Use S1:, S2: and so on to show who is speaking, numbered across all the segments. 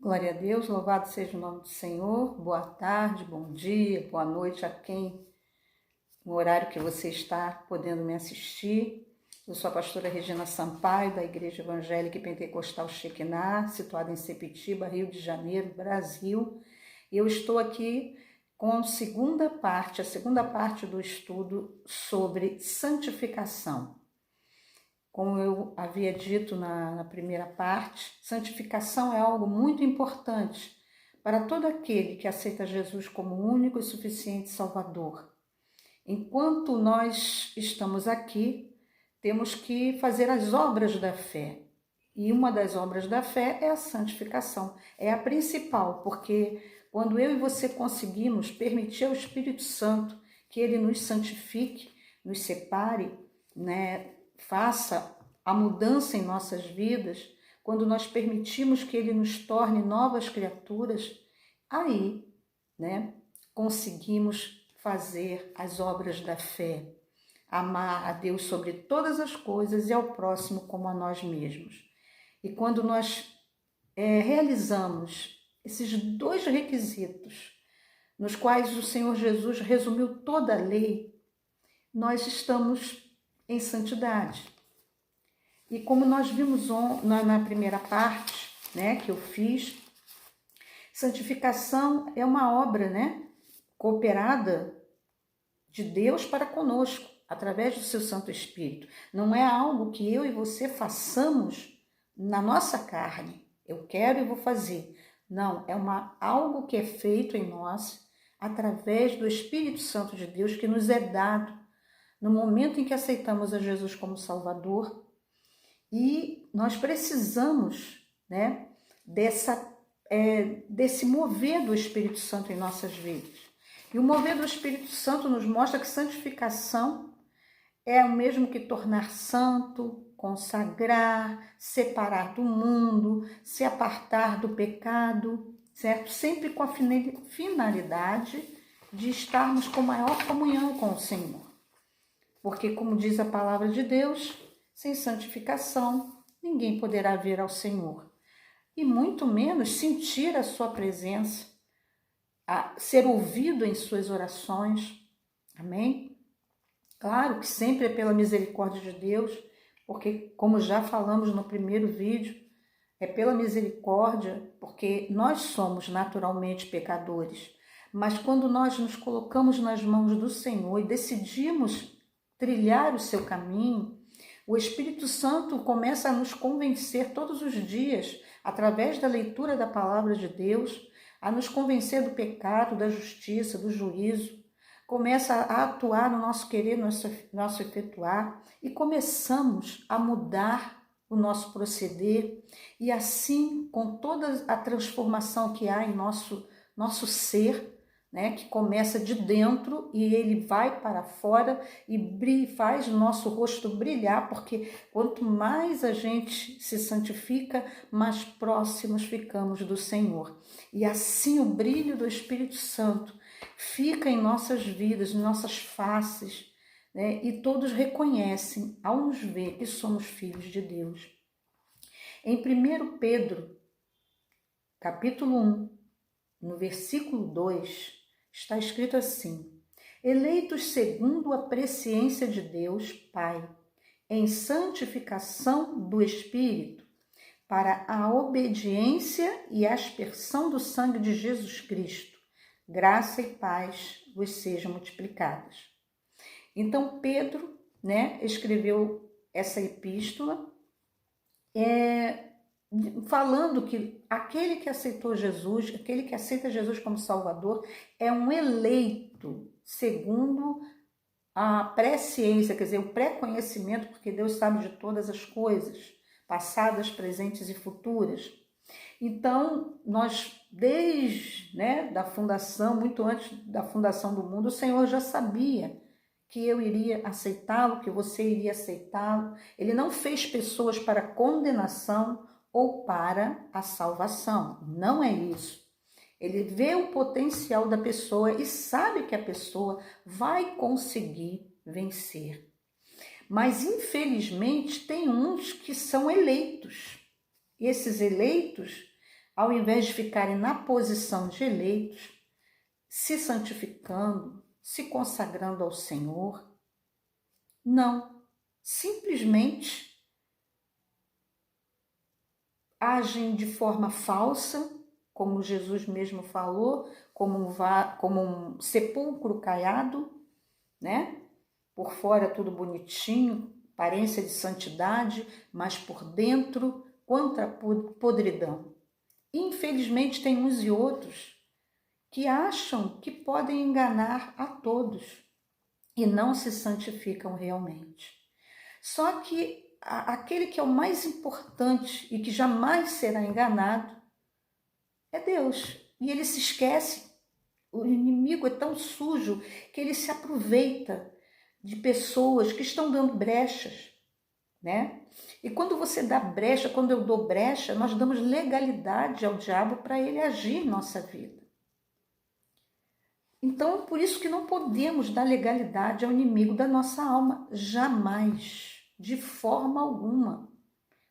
S1: Glória a Deus, louvado seja o nome do Senhor. Boa tarde, bom dia, boa noite a quem, no horário que você está podendo me assistir. Eu sou a pastora Regina Sampaio, da Igreja Evangélica e Pentecostal Shekinah, situada em Sepetiba, Rio de Janeiro, Brasil. Eu estou aqui com a segunda parte do estudo sobre santificação. Como eu havia dito na primeira parte, santificação é algo muito importante para todo aquele que aceita Jesus como único e suficiente Salvador. Enquanto nós estamos aqui, temos que fazer as obras da fé. E uma das obras da fé é a santificação. É a principal, porque quando eu e você conseguimos permitir ao Espírito Santo que ele nos santifique, nos separe, faça a mudança em nossas vidas, quando nós permitimos que ele nos torne novas criaturas, aí, conseguimos fazer as obras da fé, amar a Deus sobre todas as coisas e ao próximo como a nós mesmos. E quando nós realizamos esses dois requisitos, nos quais o Senhor Jesus resumiu toda a lei, nós estamos em santidade. E como nós vimos na primeira parte, que eu fiz, santificação é uma obra, cooperada de Deus para conosco, através do seu Santo Espírito. Não é algo que eu e você façamos na nossa carne. Eu quero e vou fazer. Não, é algo que é feito em nós através do Espírito Santo de Deus que nos é dado no momento em que aceitamos a Jesus como Salvador. E nós precisamos, desse mover do Espírito Santo em nossas vidas. E o mover do Espírito Santo nos mostra que santificação é o mesmo que tornar santo, consagrar, separar do mundo, se apartar do pecado, certo? Sempre com a finalidade de estarmos com maior comunhão com o Senhor. Porque, como diz a palavra de Deus, sem santificação, ninguém poderá vir ao Senhor. E muito menos sentir a sua presença, ser ouvido em suas orações. Amém? Claro que sempre é pela misericórdia de Deus, porque, como já falamos no primeiro vídeo, é pela misericórdia, porque nós somos naturalmente pecadores. Mas quando nós nos colocamos nas mãos do Senhor e decidimos trilhar o seu caminho, o Espírito Santo começa a nos convencer todos os dias, através da leitura da palavra de Deus, a nos convencer do pecado, da justiça, do juízo. Começa a atuar no nosso querer, nosso efetuar, e começamos a mudar o nosso proceder, e assim, com toda a transformação que há em nosso ser, que começa de dentro e ele vai para fora e faz o nosso rosto brilhar, porque quanto mais a gente se santifica, mais próximos ficamos do Senhor. E assim o brilho do Espírito Santo fica em nossas vidas, em nossas faces, e todos reconhecem, ao nos ver, que somos filhos de Deus. Em 1 Pedro, capítulo 1, no versículo 2, está escrito assim: eleitos segundo a presciência de Deus, Pai, em santificação do Espírito, para a obediência e aspersão do sangue de Jesus Cristo, graça e paz vos sejam multiplicadas. Então Pedro, escreveu essa epístola, falando que aquele que aceitou Jesus, aquele que aceita Jesus como Salvador, é um eleito segundo a presciência, quer dizer, o pré-conhecimento, porque Deus sabe de todas as coisas, passadas, presentes e futuras. Então, nós, desde da fundação, muito antes da fundação do mundo, o Senhor já sabia que eu iria aceitá-lo, que você iria aceitá-lo. Ele não fez pessoas para condenação ou para a salvação. Não é isso. Ele vê o potencial da pessoa e sabe que a pessoa vai conseguir vencer. Mas, infelizmente, tem uns que são eleitos. E esses eleitos, ao invés de ficarem na posição de eleitos, se santificando, se consagrando ao Senhor. Não, simplesmente agem de forma falsa, como Jesus mesmo falou, como um sepulcro caiado, né? Por fora tudo bonitinho, aparência de santidade, mas por dentro, quanta podridão. Infelizmente, tem uns e outros que acham que podem enganar a todos e não se santificam realmente. Só que aquele que é o mais importante e que jamais será enganado é Deus. E ele se esquece. O inimigo é tão sujo que ele se aproveita de pessoas que estão dando brechas, né? E quando você dá brecha, quando eu dou brecha, nós damos legalidade ao diabo para ele agir em nossa vida. Então, por isso que não podemos dar legalidade ao inimigo da nossa alma, jamais, de forma alguma.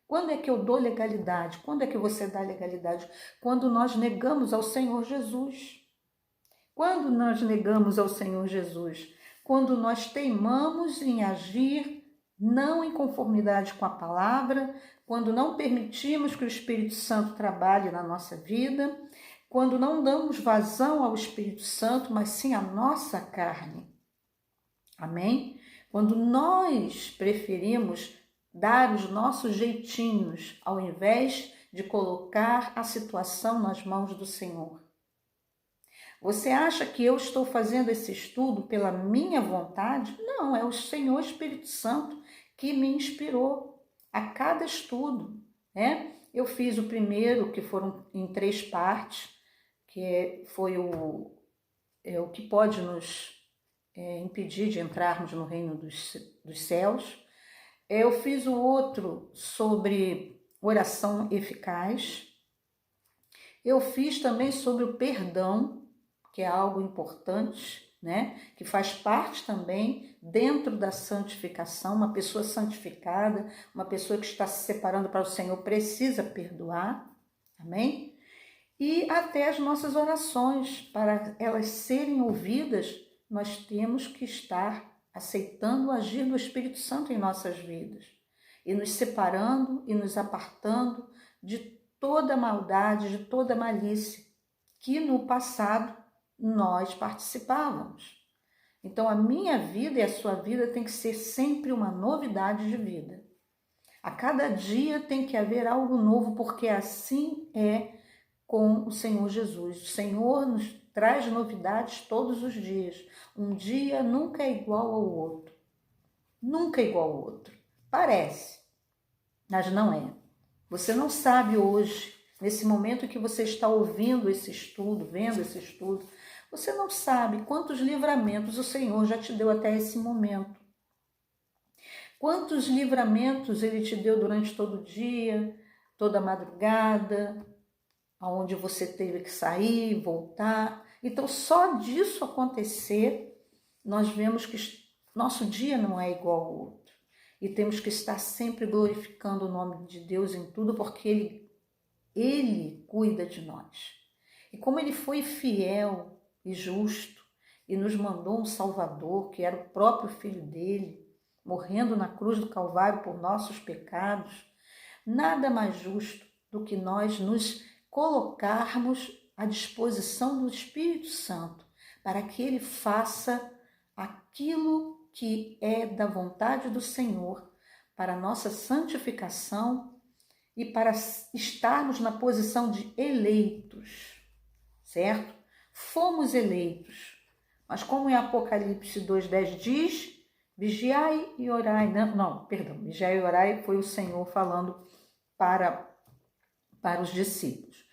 S1: Quando é que eu dou legalidade? Quando é que você dá legalidade? Quando nós negamos ao Senhor Jesus. Quando nós negamos ao Senhor Jesus? Quando nós teimamos em agir não em conformidade com a palavra, quando não permitimos que o Espírito Santo trabalhe na nossa vida, quando não damos vazão ao Espírito Santo, mas sim à nossa carne. Amém? Quando nós preferimos dar os nossos jeitinhos, ao invés de colocar a situação nas mãos do Senhor. Você acha que eu estou fazendo esse estudo pela minha vontade? Não, é o Senhor Espírito Santo que me inspirou a cada estudo, né? Eu fiz o primeiro, que foram em 3 partes, que foi o que pode nos impedir de entrarmos no reino dos céus. Eu fiz o outro sobre oração eficaz. Eu fiz também sobre o perdão, que é algo importante, né? Que faz parte também dentro da santificação. Uma pessoa santificada, uma pessoa que está se separando para o Senhor, precisa perdoar, amém? E até as nossas orações, para elas serem ouvidas, nós temos que estar aceitando o agir do Espírito Santo em nossas vidas e nos separando e nos apartando de toda maldade, de toda malícia que no passado nós participávamos. Então a minha vida e a sua vida tem que ser sempre uma novidade de vida. A cada dia tem que haver algo novo, porque assim é com o Senhor Jesus. O Senhor nos traz novidades todos os dias. Um dia nunca é igual ao outro. Nunca é igual ao outro. Parece, mas não é. Você não sabe hoje, nesse momento que você está ouvindo esse estudo, vendo esse estudo, você não sabe quantos livramentos o Senhor já te deu até esse momento. Quantos livramentos Ele te deu durante todo o dia, toda a madrugada, onde você teve que sair, voltar. Então, só disso acontecer, nós vemos que nosso dia não é igual ao outro. E temos que estar sempre glorificando o nome de Deus em tudo, porque Ele cuida de nós. E como Ele foi fiel e justo e nos mandou um Salvador, que era o próprio Filho dele, morrendo na cruz do Calvário por nossos pecados, nada mais justo do que nós nos colocarmos à disposição do Espírito Santo para que Ele faça aquilo que é da vontade do Senhor para a nossa santificação e para estarmos na posição de eleitos, certo? Fomos eleitos, mas como em Apocalipse 2,10 diz, vigiai e orai, vigiai e orai foi o Senhor falando para os discípulos.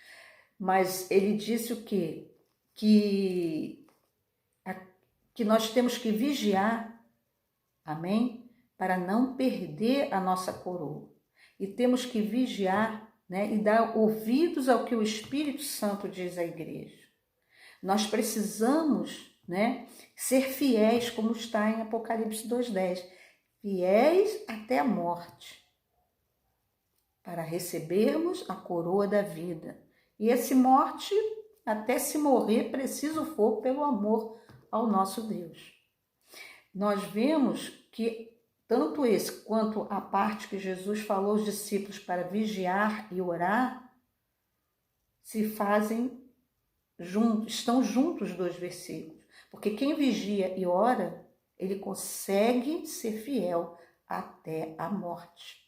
S1: Mas ele disse o quê? Que nós temos que vigiar, amém? Para não perder a nossa coroa. E temos que vigiar, né? E dar ouvidos ao que o Espírito Santo diz à igreja. Nós precisamos, né, ser fiéis, como está em Apocalipse 2,10. Fiéis até a morte, para recebermos a coroa da vida. E essa morte, até se morrer, preciso for pelo amor ao nosso Deus. Nós vemos que tanto esse quanto a parte que Jesus falou aos discípulos para vigiar e orar, se fazem juntos, estão juntos os dois versículos. Porque quem vigia e ora, ele consegue ser fiel até a morte.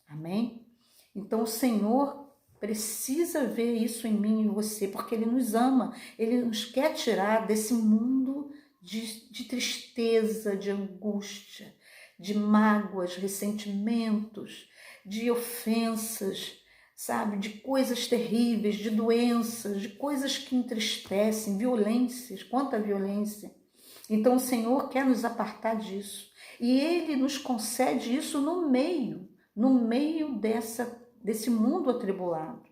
S1: Amém? Então o Senhor precisa ver isso em mim e em você, porque Ele nos ama, Ele nos quer tirar desse mundo de tristeza, de angústia, de mágoas, ressentimentos, de ofensas, sabe, de coisas terríveis, de doenças, de coisas que entristecem, violências, quanta violência. Então o Senhor quer nos apartar disso. E Ele nos concede isso no meio desse mundo atribulado.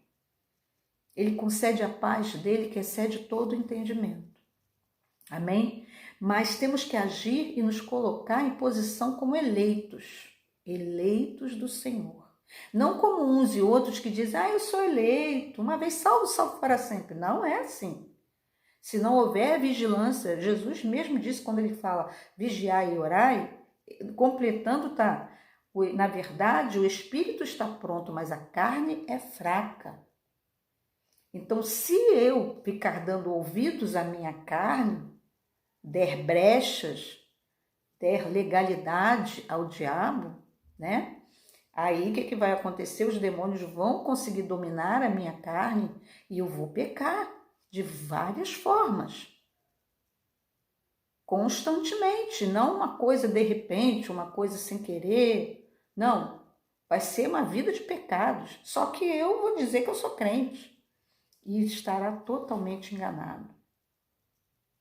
S1: Ele concede a paz dele que excede todo entendimento. Amém? Mas temos que agir e nos colocar em posição como eleitos do Senhor. Não como uns e outros que dizem, eu sou eleito, uma vez salvo, salvo para sempre. Não é assim. Se não houver vigilância, Jesus mesmo disse quando ele fala vigiai e orai, completando tá, na verdade o espírito está pronto, mas a carne é fraca. Então se eu ficar dando ouvidos à minha carne, der brechas, der legalidade ao diabo, né? Aí o que vai acontecer? Os demônios vão conseguir dominar a minha carne e eu vou pecar de várias formas. Constantemente, não uma coisa de repente, uma coisa sem querer. Não, vai ser uma vida de pecados. Só que eu vou dizer que eu sou crente e estará totalmente enganado.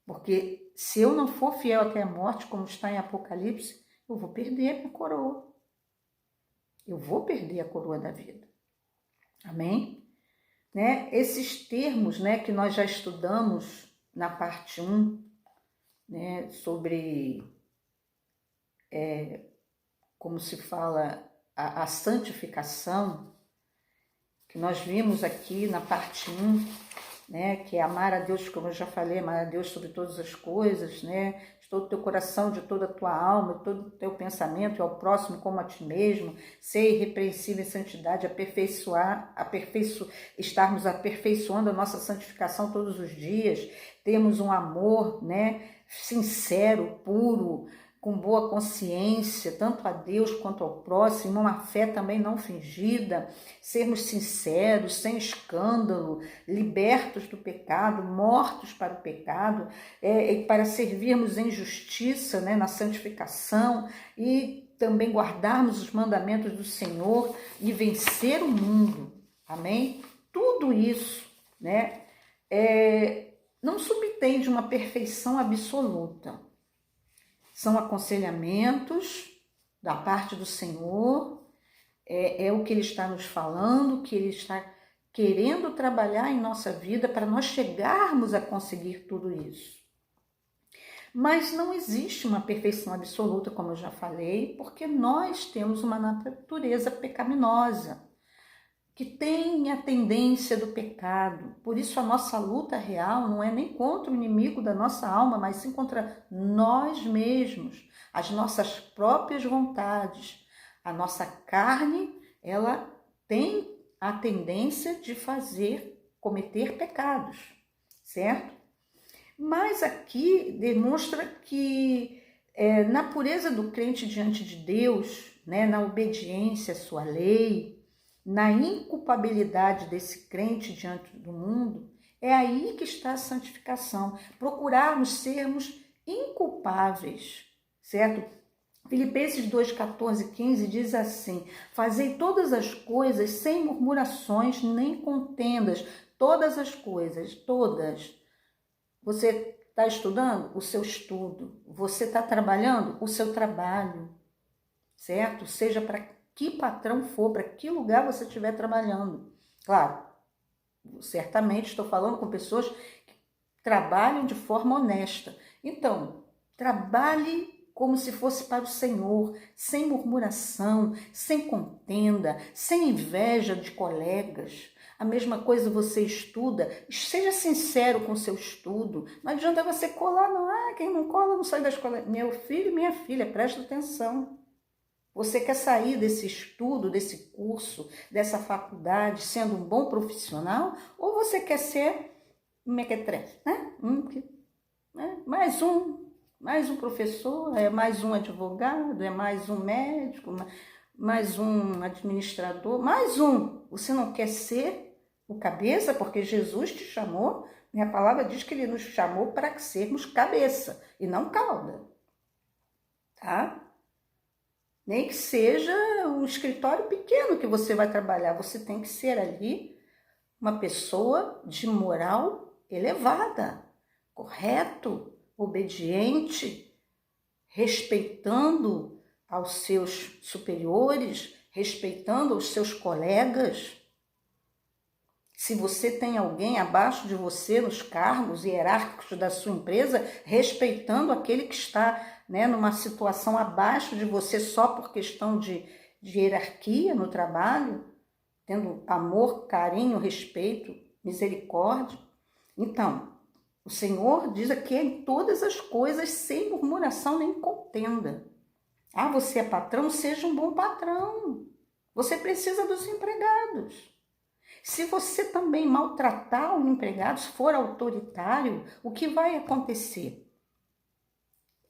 S1: Porque se eu não for fiel até a morte, como está em Apocalipse, eu vou perder a minha coroa. Eu vou perder a coroa da vida. Amém? Né? Esses termos, né, que nós já estudamos na parte 1, né, sobre como se fala a santificação, que nós vimos aqui na parte 1, né, que é amar a Deus, como eu já falei, amar a Deus sobre todas as coisas, né, de todo o teu coração, de toda a tua alma, de todo o teu pensamento, e ao próximo como a ti mesmo, ser irrepreensível em santidade, estarmos aperfeiçoando a nossa santificação todos os dias, temos um amor, né, sincero, puro, com boa consciência, tanto a Deus quanto ao próximo, uma fé também não fingida, sermos sinceros, sem escândalo, libertos do pecado, mortos para o pecado, para servirmos em justiça, né, na santificação e também guardarmos os mandamentos do Senhor e vencer o mundo. Amém? Tudo isso, né, não subtende uma perfeição absoluta. São aconselhamentos da parte do Senhor, é o que Ele está nos falando, que Ele está querendo trabalhar em nossa vida para nós chegarmos a conseguir tudo isso. Mas não existe uma perfeição absoluta, como eu já falei, porque nós temos uma natureza pecaminosa, que tem a tendência do pecado. Por isso a nossa luta real não é nem contra o inimigo da nossa alma, mas sim contra nós mesmos, as nossas próprias vontades. A nossa carne, ela tem a tendência de cometer pecados, certo? Mas aqui demonstra que na pureza do crente diante de Deus, né, na obediência à sua lei, na inculpabilidade desse crente diante do mundo, é aí que está a santificação. Procurarmos sermos inculpáveis, certo? Filipenses 2, 14, 15 diz assim: fazei todas as coisas sem murmurações nem contendas. Todas as coisas, todas. Você está estudando? O seu estudo. Você está trabalhando? O seu trabalho, certo? Seja para que patrão for, para que lugar você estiver trabalhando. Claro, certamente estou falando com pessoas que trabalham de forma honesta. Então, trabalhe como se fosse para o Senhor, sem murmuração, sem contenda, sem inveja de colegas. A mesma coisa você estuda, seja sincero com o seu estudo. Não adianta você colar, não. Quem não cola não sai da escola. Meu filho e minha filha, presta atenção. Você quer sair desse estudo, desse curso, dessa faculdade, sendo um bom profissional? Ou você quer ser mequetrefe, né? Mais um professor, é mais um advogado, é mais um médico, mais um administrador, mais um. Você não quer ser o cabeça, porque Jesus te chamou, minha palavra diz que ele nos chamou para sermos cabeça e não cauda, tá? Nem que seja um escritório pequeno que você vai trabalhar, você tem que ser ali uma pessoa de moral elevada, correto, obediente, respeitando aos seus superiores, respeitando os seus colegas. Se você tem alguém abaixo de você nos cargos hierárquicos da sua empresa, respeitando aquele que está, numa situação abaixo de você só por questão de hierarquia no trabalho, tendo amor, carinho, respeito, misericórdia. Então, o Senhor diz aqui em todas as coisas, sem murmuração nem contenda. Você é patrão? Seja um bom patrão. Você precisa dos empregados. Se você também maltratar o empregado, se for autoritário, o que vai acontecer?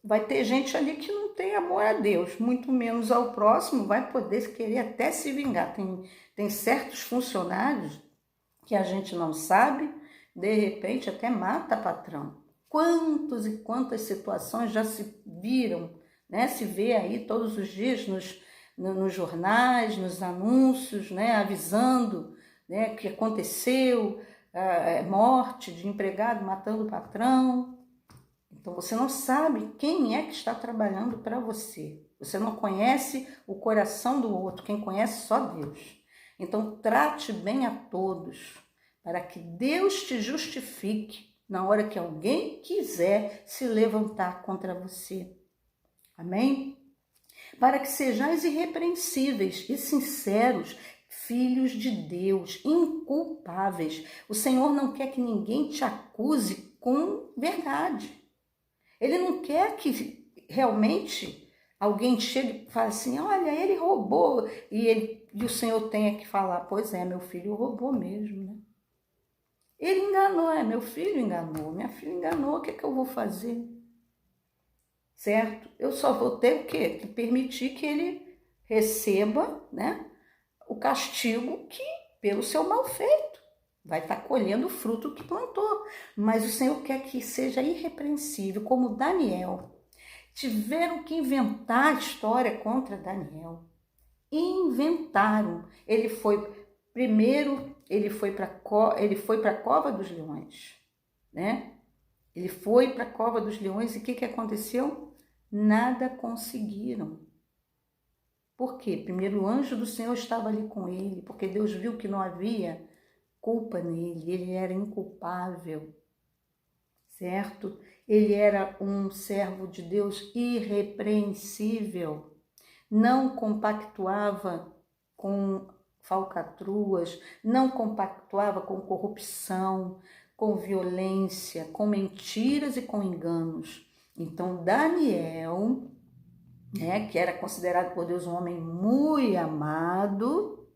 S1: Vai ter gente ali que não tem amor a Deus, muito menos ao próximo, vai poder querer até se vingar. Tem certos funcionários que a gente não sabe, de repente até mata patrão. Quantas e quantas situações já se viram, se vê aí todos os dias nos jornais, nos anúncios, avisando que aconteceu, morte de empregado matando o patrão. Então você não sabe quem é que está trabalhando para você. Você não conhece o coração do outro, quem conhece só Deus. Então trate bem a todos, para que Deus te justifique na hora que alguém quiser se levantar contra você. Amém? Para que sejais irrepreensíveis e sinceros, filhos de Deus, inculpáveis. O Senhor não quer que ninguém te acuse com verdade. Ele não quer que realmente alguém chegue e fale assim, olha, ele roubou, e o Senhor tenha que falar, pois é, meu filho roubou mesmo, né? Ele enganou, meu filho enganou, minha filha enganou, o que é que eu vou fazer? Certo? Eu só vou ter o quê? Que permitir que ele receba, o castigo que pelo seu mal feito. Vai estar colhendo o fruto que plantou. Mas o Senhor quer que seja irrepreensível, como Daniel. Tiveram que inventar a história contra Daniel. Inventaram. Ele foi para a cova dos leões, Ele foi para a cova dos leões e o que aconteceu? Nada conseguiram. Por quê? Primeiro, o anjo do Senhor estava ali com ele, porque Deus viu que não havia culpa nele, ele era inculpável, certo? Ele era um servo de Deus irrepreensível, não compactuava com falcatruas, não compactuava com corrupção, com violência, com mentiras e com enganos. Então, Daniel, que era considerado por Deus um homem muito amado,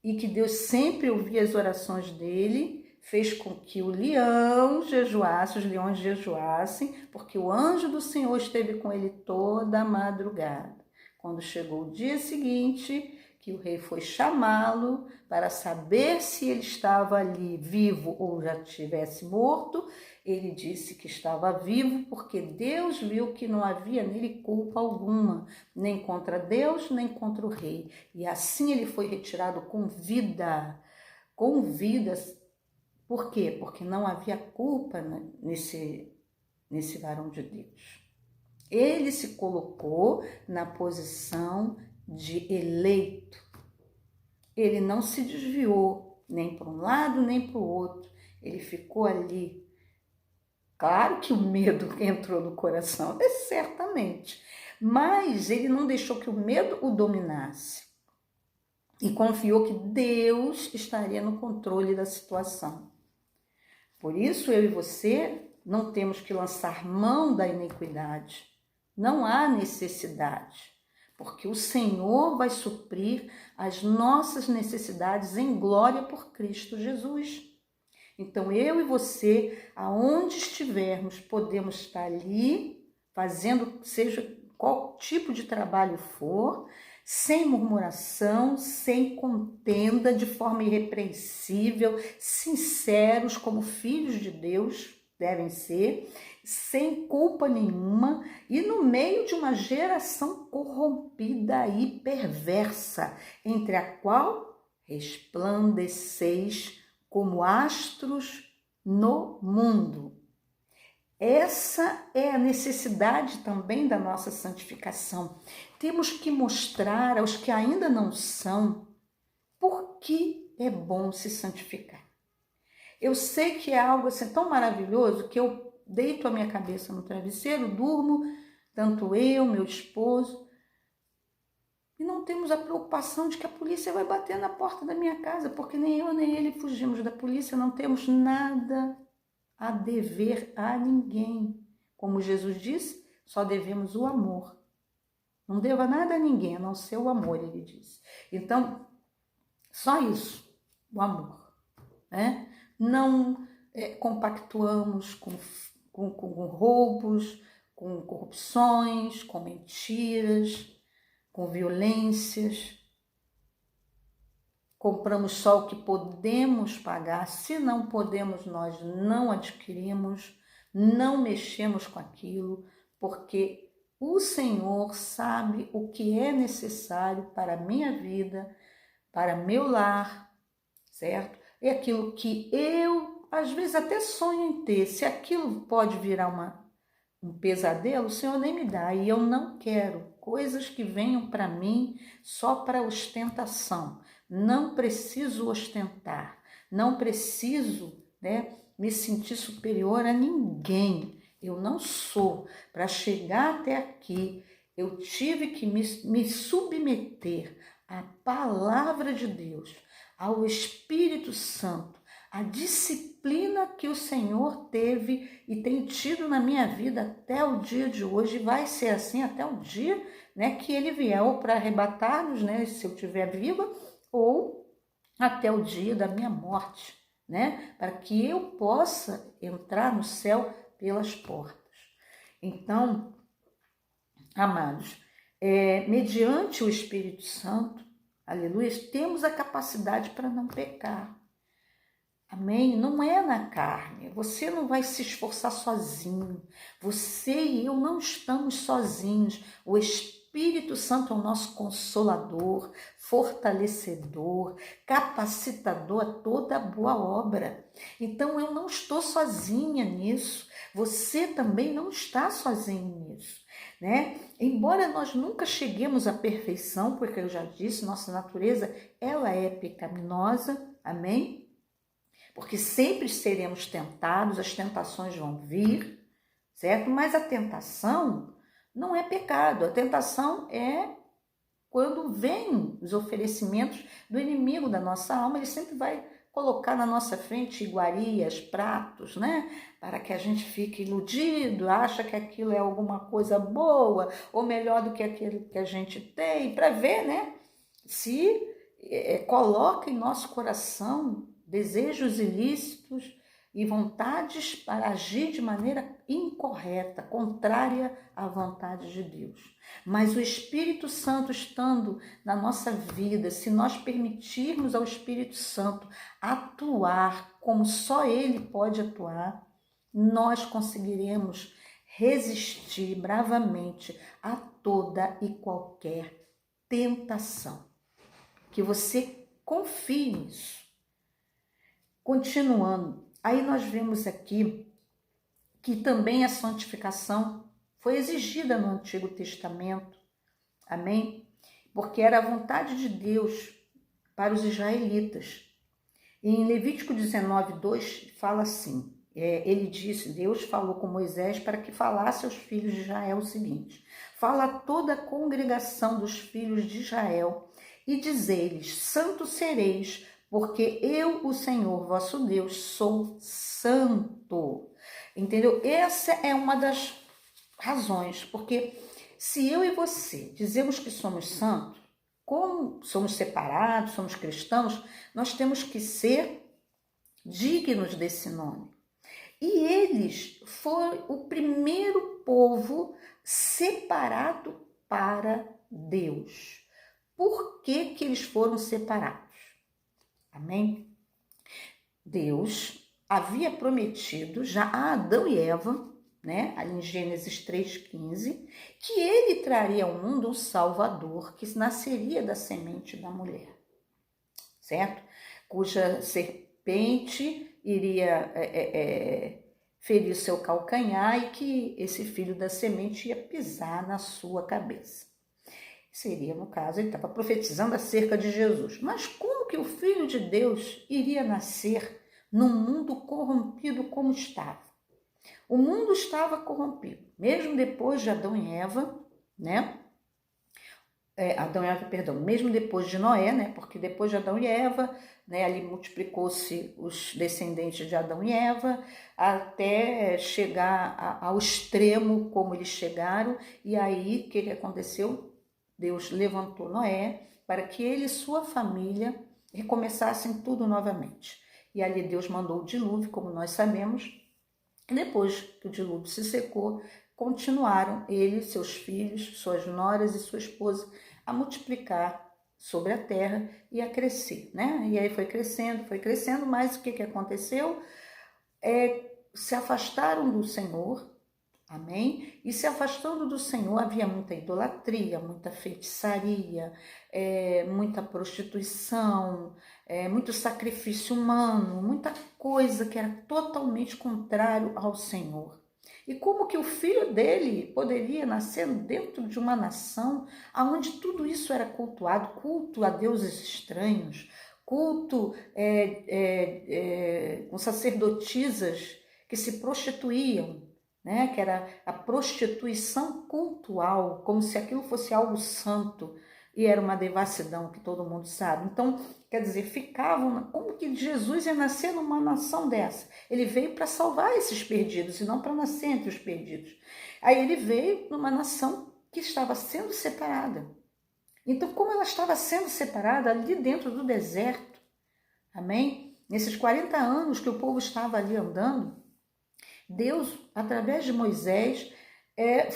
S1: e que Deus sempre ouvia as orações dele, fez com que o leão jejuasse, os leões jejuassem, porque o anjo do Senhor esteve com ele toda a madrugada. Quando chegou o dia seguinte, que o rei foi chamá-lo para saber se ele estava ali vivo ou já tivesse morto, ele disse que estava vivo porque Deus viu que não havia nele culpa alguma, nem contra Deus, nem contra o rei. E assim ele foi retirado com vida. Por quê? Porque não havia culpa nesse varão de Deus. Ele se colocou na posição de eleito. Ele não se desviou nem para um lado nem para o outro. Ele ficou ali. Claro que o medo entrou no coração, certamente. Mas ele não deixou que o medo o dominasse. e confiou que Deus estaria no controle da situação. Por isso, eu e você não temos que lançar mão da iniquidade. Não há necessidade, porque o Senhor vai suprir as nossas necessidades em glória por Cristo Jesus. Então, eu e você, aonde estivermos, podemos estar ali, fazendo, seja qual tipo de trabalho for, sem murmuração, sem contenda, de forma irrepreensível, sinceros, como filhos de Deus devem ser, sem culpa nenhuma, e no meio de uma geração corrompida e perversa, entre a qual resplandeceis como astros no mundo. Essa é a necessidade também da nossa santificação. Temos que mostrar aos que ainda não são por que é bom se santificar. Eu sei que é algo assim tão maravilhoso que eu deito a minha cabeça no travesseiro, durmo, tanto eu, meu esposo, e não temos a preocupação de que a polícia vai bater na porta da minha casa, porque nem eu nem ele fugimos da polícia, não temos nada a dever a ninguém. Como Jesus disse, só devemos o amor. Não deva nada a ninguém, a não ser o amor, ele disse. Então, só isso, o amor. Né? Não compactuamos com roubos, com corrupções, com mentiras, com violências. Compramos só o que podemos pagar. Se não podemos, nós não adquirimos, não mexemos com aquilo, porque o Senhor sabe o que é necessário para a minha vida, para meu lar, certo? É aquilo que eu, às vezes, até sonho em ter. Se aquilo pode virar um pesadelo, o Senhor nem me dá. E eu não quero coisas que venham para mim só para ostentação. Não preciso ostentar, não preciso, me sentir superior a ninguém. Eu não sou. Para chegar até aqui, eu tive que me submeter à palavra de Deus, ao Espírito Santo, a disciplina que o Senhor teve e tem tido na minha vida até o dia de hoje, e vai ser assim até o dia, que Ele vier, ou para arrebatar-nos, se eu estiver viva, ou até o dia da minha morte, para que eu possa entrar no céu pelas portas. Então, amados, mediante o Espírito Santo, aleluia, temos a capacidade para não pecar. Amém? Não é na carne. Você não vai se esforçar sozinho. Você e eu não estamos sozinhos. O Espírito Santo é o nosso consolador, fortalecedor, capacitador a toda boa obra. Então eu não estou sozinha nisso. Você também não está sozinho nisso, Embora nós nunca cheguemos à perfeição, porque eu já disse, nossa natureza, ela é pecaminosa, amém? Porque sempre seremos tentados, as tentações vão vir, certo? Mas a tentação não é pecado, a tentação é quando vêm os oferecimentos do inimigo da nossa alma, ele sempre vai colocar na nossa frente iguarias, pratos, para que a gente fique iludido, acha que aquilo é alguma coisa boa, ou melhor do que aquilo que a gente tem, para ver, se coloca em nosso coração desejos ilícitos e vontades para agir de maneira incorreta, contrária à vontade de Deus. Mas o Espírito Santo estando na nossa vida, se nós permitirmos ao Espírito Santo atuar como só Ele pode atuar, nós conseguiremos resistir bravamente a toda e qualquer tentação. Que você confie nisso. Continuando, aí nós vemos aqui que também a santificação foi exigida no Antigo Testamento, amém? Porque era a vontade de Deus para os israelitas. E em Levítico 19:2 fala assim, ele disse, Deus falou com Moisés para que falasse aos filhos de Israel o seguinte: fala a toda a congregação dos filhos de Israel e dizei-lhes: santos sereis, porque eu, o Senhor vosso Deus, sou santo. Entendeu? Essa é uma das razões, porque se eu e você dizemos que somos santos, como somos separados, somos cristãos, nós temos que ser dignos desse nome. E eles foram o primeiro povo separado para Deus. Por que que eles foram separados? Amém? Deus havia prometido já a Adão e Eva, né, ali em Gênesis 3,15, que ele traria ao mundo um Salvador que nasceria da semente da mulher, certo? Cuja serpente iria ferir seu calcanhar e que esse filho da semente ia pisar na sua cabeça. Seria, no caso, ele estava profetizando acerca de Jesus. Mas como que o Filho de Deus iria nascer num mundo corrompido como estava? O mundo estava corrompido, mesmo depois de Adão e Eva, né? Mesmo depois de Noé, né? Porque depois de Adão e Eva, né, ali multiplicou-se os descendentes de Adão e Eva, até chegar ao extremo como eles chegaram, e aí o que aconteceu? Deus levantou Noé para que ele e sua família recomeçassem tudo novamente. E ali Deus mandou o dilúvio, como nós sabemos, e depois que o dilúvio se secou, continuaram ele, seus filhos, suas noras e sua esposa a multiplicar sobre a terra e a crescer, né? E aí foi crescendo, mas o que aconteceu? Se afastaram do Senhor, amém? E se afastando do Senhor, havia muita idolatria, muita feitiçaria, muita prostituição, muito sacrifício humano, muita coisa que era totalmente contrário ao Senhor. E como que o filho dele poderia nascer dentro de uma nação onde tudo isso era cultuado, culto a deuses estranhos, culto com sacerdotisas que se prostituíam, né? Que era a prostituição cultual, como se aquilo fosse algo santo, e era uma devassidão que todo mundo sabe. Então, quer dizer, como que Jesus ia nascer numa nação dessa? Ele veio para salvar esses perdidos e não para nascer entre os perdidos. Aí ele veio numa nação que estava sendo separada. Então, como ela estava sendo separada ali dentro do deserto, amém? Nesses 40 anos que o povo estava ali andando, Deus, através de Moisés,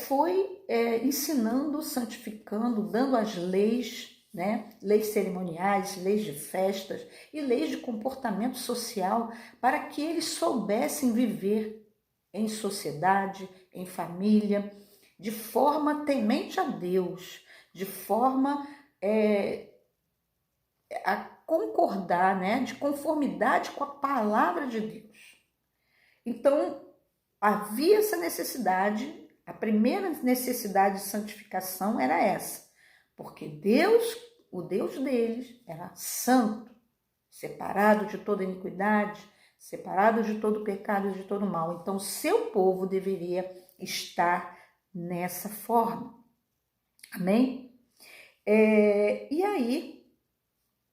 S1: foi ensinando, santificando, dando as leis, né? Leis cerimoniais, leis de festas e leis de comportamento social para que eles soubessem viver em sociedade, em família, de forma temente a Deus, de forma a concordar, né? De conformidade com a palavra de Deus. Então, havia essa necessidade, a primeira necessidade de santificação era essa, porque Deus, o Deus deles, era santo, separado de toda iniquidade, separado de todo pecado e de todo mal. Então, seu povo deveria estar nessa forma. Amém? E aí,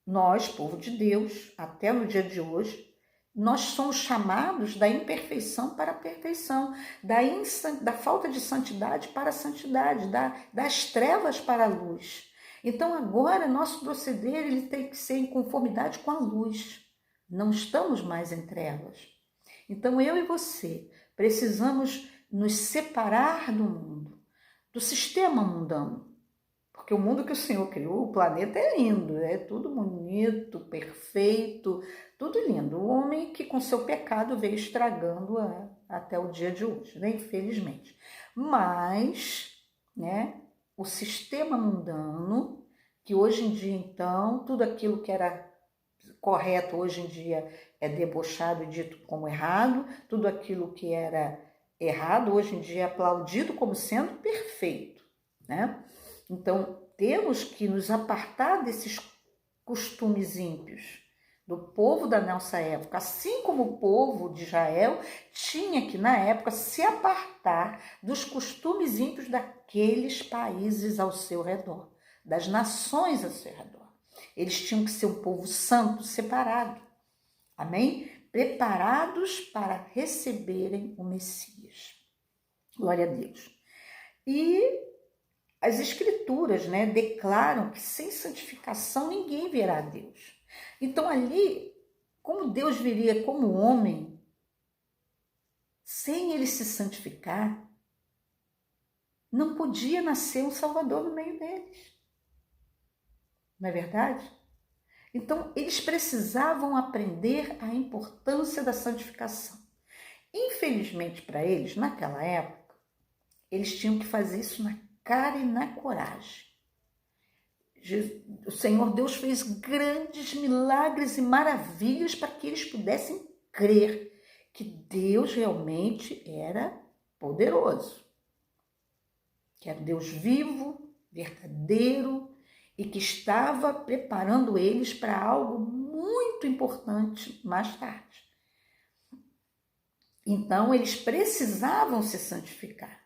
S1: nós, povo de Deus, até no dia de hoje, nós somos chamados da imperfeição para a perfeição, da falta de santidade para a santidade, das trevas para a luz. Então agora nosso proceder ele tem que ser em conformidade com a luz. Não estamos mais em trevas. Então eu e você precisamos nos separar do mundo, do sistema mundano. Porque o mundo que o Senhor criou, o planeta é lindo, é tudo bonito, perfeito, tudo lindo. O homem que com seu pecado veio estragando até o dia de hoje, né? Infelizmente. Mas, né, o sistema mundano, que hoje em dia, então, tudo aquilo que era correto, hoje em dia é debochado e dito como errado, tudo aquilo que era errado, hoje em dia é aplaudido como sendo perfeito, né? Então, temos que nos apartar desses costumes ímpios do povo da nossa época, assim como o povo de Israel tinha que, na época, se apartar dos costumes ímpios daqueles países ao seu redor, das nações ao seu redor. Eles tinham que ser um povo santo, separado. Amém? Preparados para receberem o Messias. Glória a Deus. E as Escrituras, declaram que sem santificação ninguém verá a Deus. Então ali, como Deus viria como homem, sem ele se santificar, não podia nascer um Salvador no meio deles. Não é verdade? Então, eles precisavam aprender a importância da santificação. Infelizmente para eles, naquela época, eles tinham que fazer isso na cara e na coragem. O Senhor Deus fez grandes milagres e maravilhas para que eles pudessem crer que Deus realmente era poderoso, que era Deus vivo, verdadeiro, e que estava preparando eles para algo muito importante mais tarde. Então, eles precisavam se santificar.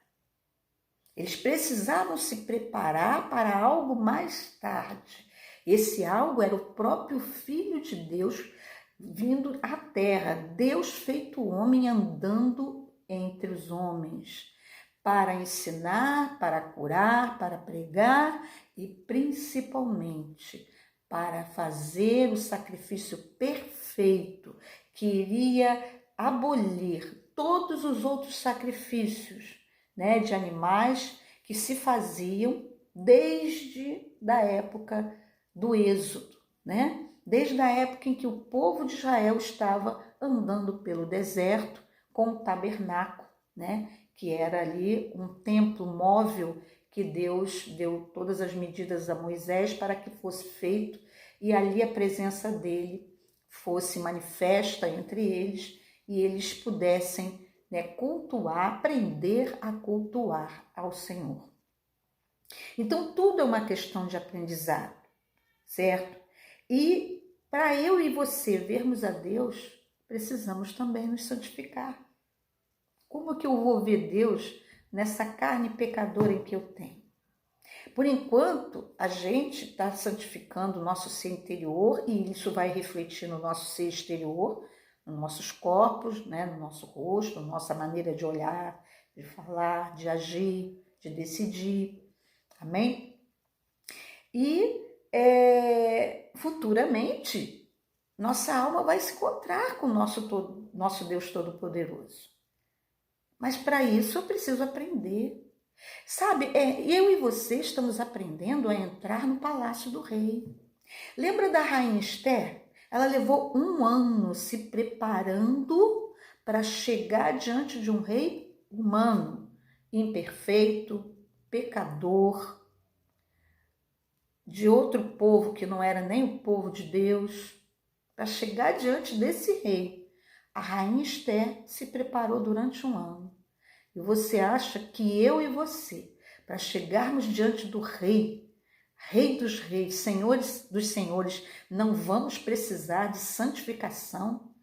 S1: Eles precisavam se preparar para algo mais tarde. Esse algo era o próprio Filho de Deus vindo à Terra, Deus feito homem andando entre os homens, para ensinar, para curar, para pregar e principalmente para fazer o sacrifício perfeito que iria abolir todos os outros sacrifícios, de animais que se faziam desde a época do Êxodo, desde a época em que o povo de Israel estava andando pelo deserto com o tabernáculo, que era ali um templo móvel que Deus deu todas as medidas a Moisés para que fosse feito e ali a presença dele fosse manifesta entre eles e eles pudessem cultuar, aprender a cultuar ao Senhor. Então, tudo é uma questão de aprendizado, certo? E para eu e você vermos a Deus, precisamos também nos santificar. Como que eu vou ver Deus nessa carne pecadora em que eu tenho? Por enquanto, a gente está santificando o nosso ser interior e isso vai refletir no nosso ser exterior, nos nossos corpos, no nosso rosto, na nossa maneira de olhar, de falar, de agir, de decidir. Amém? E futuramente, nossa alma vai se encontrar com o nosso Deus Todo-Poderoso. Mas para isso eu preciso aprender. Sabe, eu e você estamos aprendendo a entrar no palácio do rei. Lembra da rainha Esther? Ela levou 1 ano se preparando para chegar diante de um rei humano, imperfeito, pecador, de outro povo que não era nem o povo de Deus, para chegar diante desse rei. A rainha Esther se preparou durante 1 ano. E você acha que eu e você, para chegarmos diante do rei, Rei dos reis, Senhores dos senhores, não vamos precisar de santificação?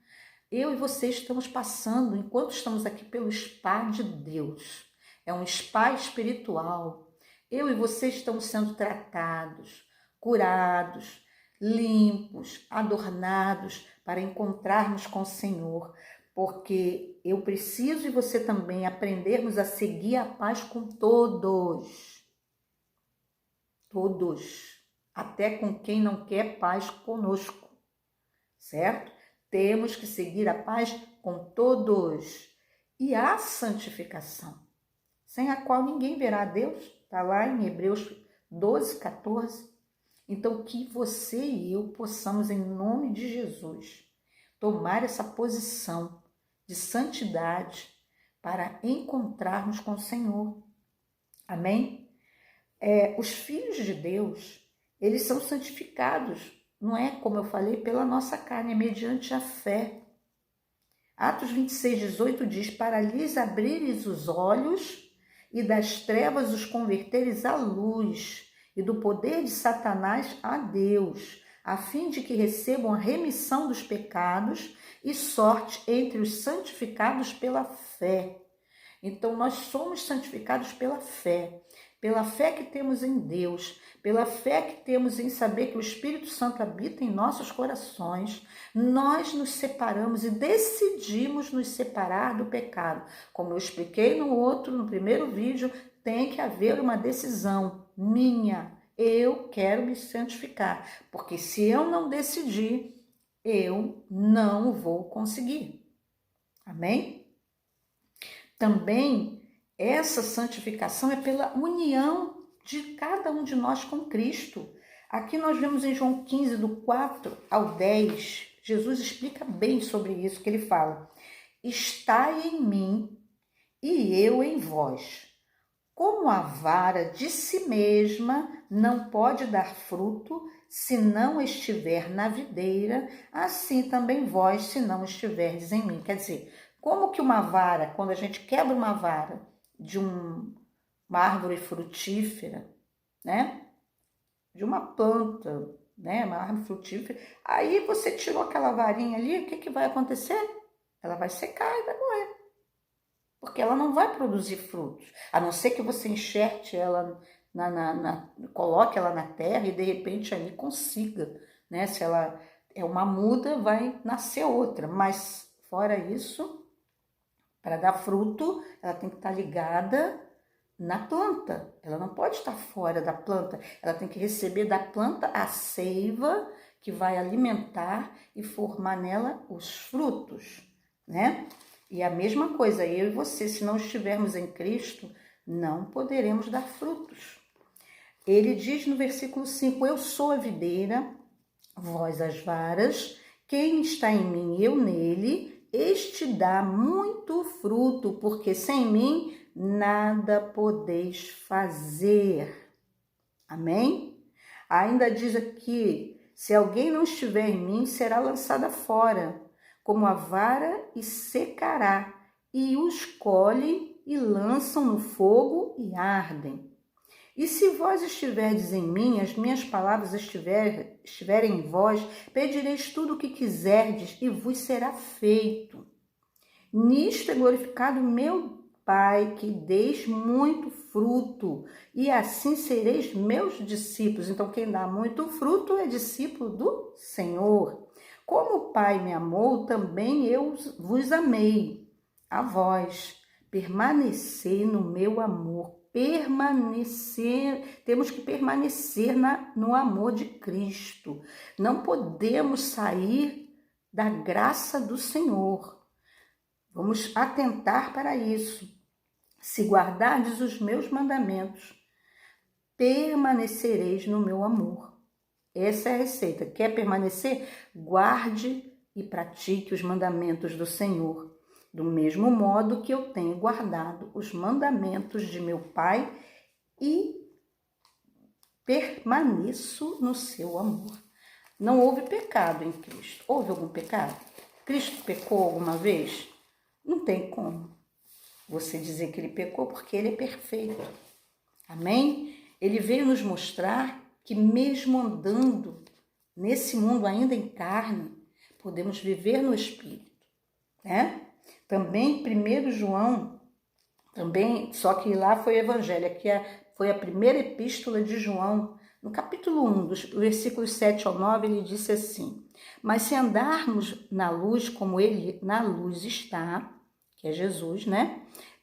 S1: Eu e você estamos passando, enquanto estamos aqui, pelo spa de Deus. É um spa espiritual. Eu e você estamos sendo tratados, curados, limpos, adornados para encontrarmos com o Senhor. Porque eu preciso e você também aprendermos a seguir a paz com todos. Todos, até com quem não quer paz conosco, certo? Temos que seguir a paz com todos. E a santificação, sem a qual ninguém verá a Deus, está lá em Hebreus 12, 14. Então, que você e eu possamos, em nome de Jesus, tomar essa posição de santidade para encontrarmos com o Senhor. Amém? Os filhos de Deus, eles são santificados, não é, como eu falei, pela nossa carne, é mediante a fé. Atos 26, 18 diz, para lhes abrires os olhos e das trevas os converteres à luz e do poder de Satanás a Deus, a fim de que recebam a remissão dos pecados e sorte entre os santificados pela fé. Então, nós somos santificados pela fé. pela fé que temos em Deus, pela fé que temos em saber que o Espírito Santo habita em nossos corações, nós nos separamos e decidimos nos separar do pecado. Como eu expliquei no primeiro vídeo, tem que haver uma decisão minha. Eu quero me santificar, porque se eu não decidir, eu não vou conseguir. Amém? Também essa santificação é pela união de cada um de nós com Cristo. Aqui nós vemos em João 15, do 4 ao 10, Jesus explica bem sobre isso, que ele fala: estai em mim e eu em vós. Como a vara de si mesma não pode dar fruto se não estiver na videira, assim também vós, se não estiverdes em mim. Quer dizer, como que uma vara, quando a gente quebra uma vara de uma árvore frutífera, né? De uma planta, né? Uma árvore frutífera, aí você tirou aquela varinha ali, o que vai acontecer? Ela vai secar e vai morrer. Porque ela não vai produzir frutos, a não ser que você enxerte ela, coloque ela na terra e de repente ali consiga, né? Se ela é uma muda, vai nascer outra, mas fora isso, para dar fruto, ela tem que estar ligada na planta, ela não pode estar fora da planta, ela tem que receber da planta a seiva que vai alimentar e formar nela os frutos, né? E a mesma coisa, eu e você, se não estivermos em Cristo, não poderemos dar frutos. Ele diz no versículo 5, eu sou a videira, vós as varas, quem está em mim e eu nele, este dá muito fruto, porque sem mim nada podeis fazer. Amém? Ainda diz aqui, se alguém não estiver em mim, será lançada fora, como a vara, e secará, e os colhem e lançam no fogo e ardem. E se vós estiverdes em mim, as minhas palavras estiverem em vós, pedireis tudo o que quiserdes e vos será feito. Nisto é glorificado meu Pai, que deis muito fruto, e assim sereis meus discípulos. Então, quem dá muito fruto é discípulo do Senhor. Como o Pai me amou, também eu vos amei. A vós, permanecei no meu amor. Temos que permanecer no amor de Cristo. Não podemos sair da graça do Senhor. Vamos atentar para isso. Se guardardes os meus mandamentos, permanecereis no meu amor. Essa é a receita. Quer permanecer? Guarde e pratique os mandamentos do Senhor, do mesmo modo que eu tenho guardado os mandamentos de meu Pai e permaneço no seu amor. Não houve pecado em Cristo. Houve algum pecado? Cristo pecou alguma vez? Não tem como você dizer que ele pecou, porque ele é perfeito. Amém? Ele veio nos mostrar que mesmo andando nesse mundo ainda em carne, podemos viver no Espírito, né? Também 1 João, só que lá foi o Evangelho, aqui foi a primeira epístola de João, no capítulo 1, dos versículos 7 ao 9, ele disse assim: mas se andarmos na luz como ele na luz está, que é Jesus, né?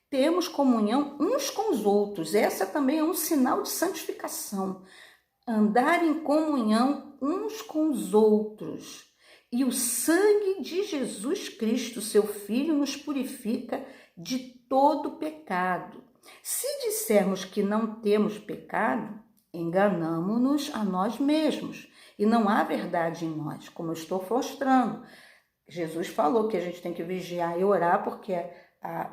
S1: Temos comunhão uns com os outros. Essa também é um sinal de santificação. Andar em comunhão uns com os outros. E o sangue de Jesus Cristo, seu Filho, nos purifica de todo pecado. Se dissermos que não temos pecado, enganamo-nos a nós mesmos. E não há verdade em nós, como eu estou mostrando. Jesus falou que a gente tem que vigiar e orar, porque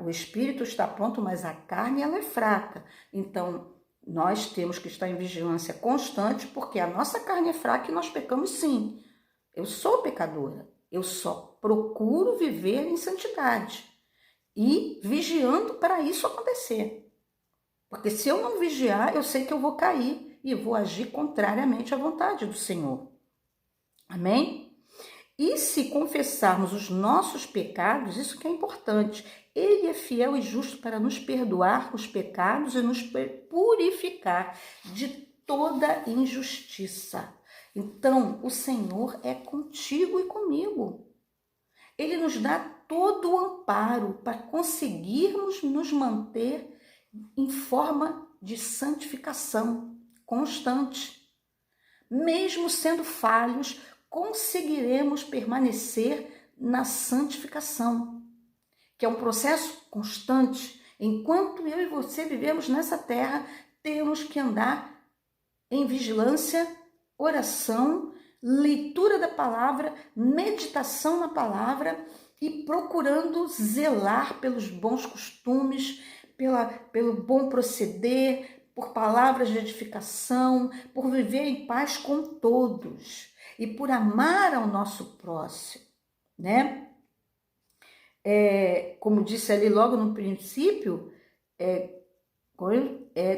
S1: o espírito está pronto, mas a carne ela é fraca. Então, nós temos que estar em vigilância constante, porque a nossa carne é fraca e nós pecamos sim. Eu sou pecadora, eu só procuro viver em santidade e vigiando para isso acontecer. Porque se eu não vigiar, eu sei que eu vou cair e vou agir contrariamente à vontade do Senhor. Amém? E se confessarmos os nossos pecados, isso que é importante, Ele é fiel e justo para nos perdoar os pecados e nos purificar de toda injustiça. Então, o Senhor é contigo e comigo. Ele nos dá todo o amparo para conseguirmos nos manter em forma de santificação constante. Mesmo sendo falhos, conseguiremos permanecer na santificação, que é um processo constante. Enquanto eu e você vivemos nessa terra, temos que andar em vigilância, oração, leitura da palavra, meditação na palavra e procurando zelar pelos bons costumes, pelo bom proceder, por palavras de edificação, por viver em paz com todos e por amar ao nosso próximo, né? Como disse ali logo no princípio,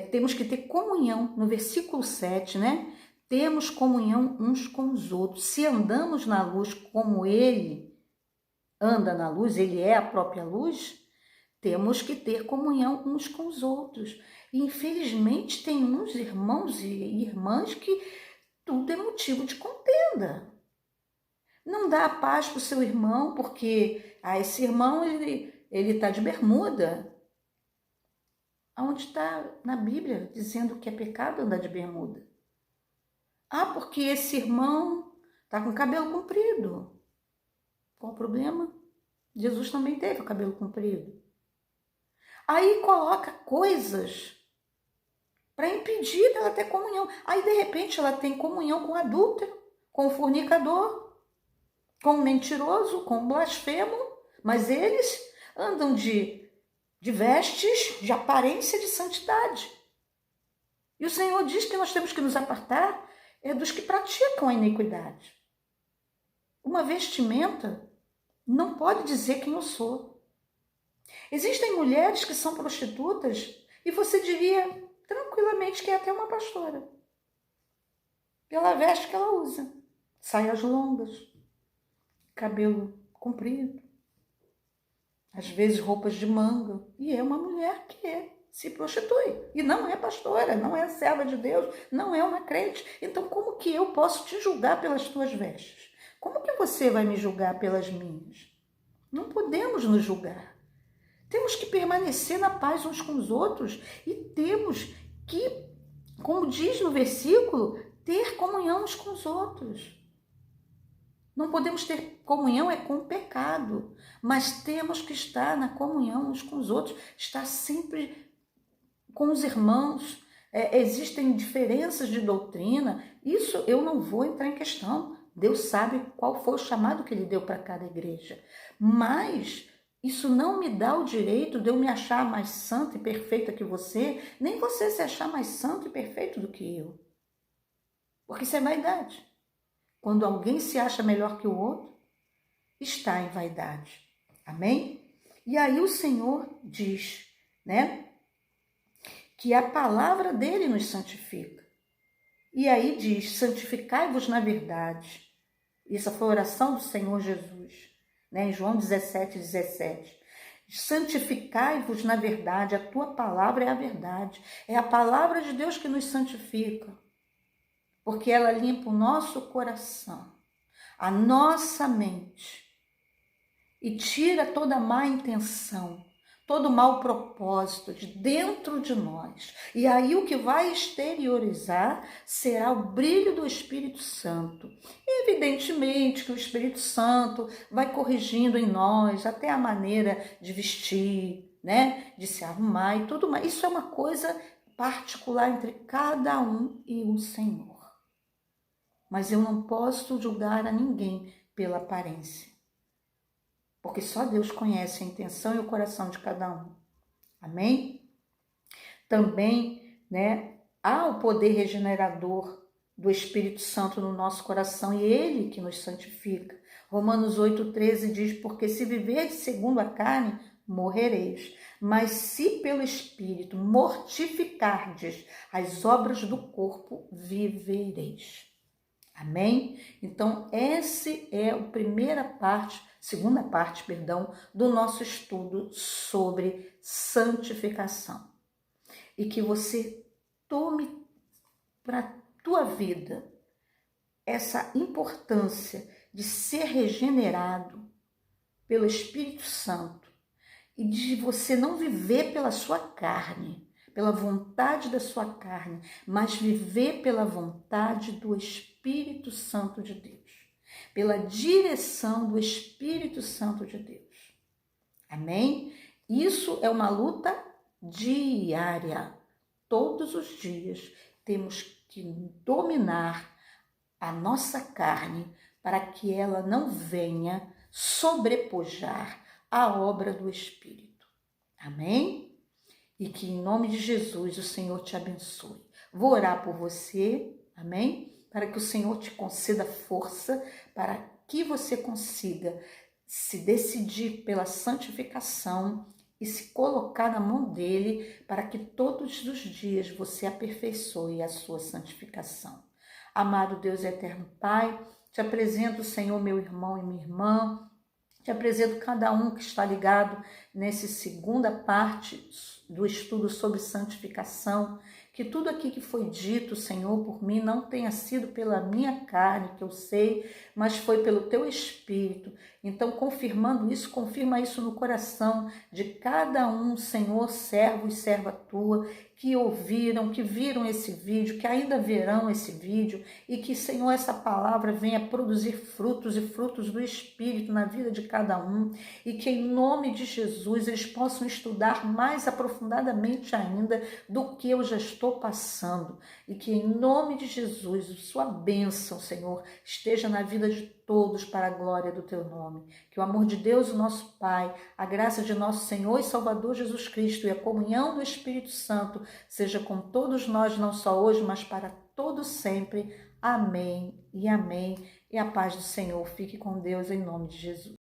S1: temos que ter comunhão, no versículo 7, né? Temos comunhão uns com os outros. Se andamos na luz como Ele anda na luz, Ele é a própria luz, temos que ter comunhão uns com os outros. E, infelizmente, tem uns irmãos e irmãs que tudo é motivo de contenda. Não dá a paz para o seu irmão, porque esse irmão ele está de bermuda. Aonde está na Bíblia dizendo que é pecado andar de bermuda? Porque esse irmão está com cabelo comprido. Qual o problema? Jesus também teve o cabelo comprido. Aí coloca coisas para impedir dela ter comunhão. Aí, de repente, ela tem comunhão com o adúltero, com o fornicador, com o mentiroso, com o blasfemo, mas eles andam de vestes de aparência de santidade. E o Senhor diz que nós temos que nos apartar dos que praticam a iniquidade. Uma vestimenta não pode dizer quem eu sou. Existem mulheres que são prostitutas e você diria tranquilamente que é até uma pastora, pela veste que ela usa, saias longas, cabelo comprido, às vezes roupas de manga, e é uma mulher que se prostitui, e não é pastora, não é serva de Deus, não é uma crente. Então como que eu posso te julgar pelas tuas vestes? Como que você vai me julgar pelas minhas? Não podemos nos julgar. Temos que permanecer na paz uns com os outros e temos que, como diz no versículo, ter comunhão uns com os outros. Não podemos ter comunhão com o pecado, mas temos que estar na comunhão uns com os outros, estar sempre com os irmãos. Existem diferenças de doutrina, isso eu não vou entrar em questão. Deus sabe qual foi o chamado que Ele deu para cada igreja, mas isso não me dá o direito de eu me achar mais santa e perfeita que você, nem você se achar mais santo e perfeito do que eu. Porque isso é vaidade. Quando alguém se acha melhor que o outro, está em vaidade. Amém? E aí o Senhor diz, né, que a palavra dele nos santifica. E aí diz, santificai-vos na verdade. Essa foi a oração do Senhor Jesus. Em João 17. Santificai-vos na verdade, a tua palavra é a verdade. É a palavra de Deus que nos santifica, porque ela limpa o nosso coração, a nossa mente, e tira toda má intenção, todo mau propósito de dentro de nós. E aí o que vai exteriorizar será o brilho do Espírito Santo. E evidentemente que o Espírito Santo vai corrigindo em nós até a maneira de vestir, né? De se arrumar e tudo mais. Isso é uma coisa particular entre cada um e o Senhor. Mas eu não posso julgar a ninguém pela aparência, porque só Deus conhece a intenção e o coração de cada um. Amém? Também, né, há o poder regenerador do Espírito Santo no nosso coração e Ele que nos santifica. Romanos 8,13 diz, porque se viverdes segundo a carne, morrereis. Mas se pelo Espírito mortificardes as obras do corpo, vivereis. Amém? Então, essa é a segunda parte, do nosso estudo sobre santificação. E que você tome para a tua vida essa importância de ser regenerado pelo Espírito Santo e de você não viver pela sua carne, pela vontade da sua carne, mas viver pela vontade do Espírito Santo de Deus, pela direção do Espírito Santo de Deus. Amém? Isso é uma luta diária. Todos os dias temos que dominar a nossa carne para que ela não venha sobrepujar a obra do Espírito. Amém? E que em nome de Jesus o Senhor te abençoe. Vou orar por você, amém? Para que o Senhor te conceda força, para que você consiga se decidir pela santificação e se colocar na mão dele, para que todos os dias você aperfeiçoe a sua santificação. Amado Deus e eterno Pai, te apresento, Senhor, meu irmão e minha irmã, te apresento cada um que está ligado nessa segunda parte do estudo sobre santificação, que tudo aqui que foi dito, Senhor, por mim, não tenha sido pela minha carne, que eu sei, mas foi pelo teu Espírito. Então, confirmando isso, confirma isso no coração de cada um, Senhor, servo e serva tua, que ouviram, que viram esse vídeo, que ainda verão esse vídeo, e que, Senhor, essa palavra venha produzir frutos e frutos do Espírito na vida de cada um, e que em nome de Jesus eles possam estudar mais aprofundadamente ainda do que eu já estou passando, e que em nome de Jesus a sua bênção, Senhor, esteja na vida de todos para a glória do teu nome. Que o amor de Deus, o nosso Pai, a graça de nosso Senhor e Salvador Jesus Cristo e a comunhão do Espírito Santo seja com todos nós, não só hoje, mas para todo sempre. Amém e amém. E a paz do Senhor fique com Deus em nome de Jesus.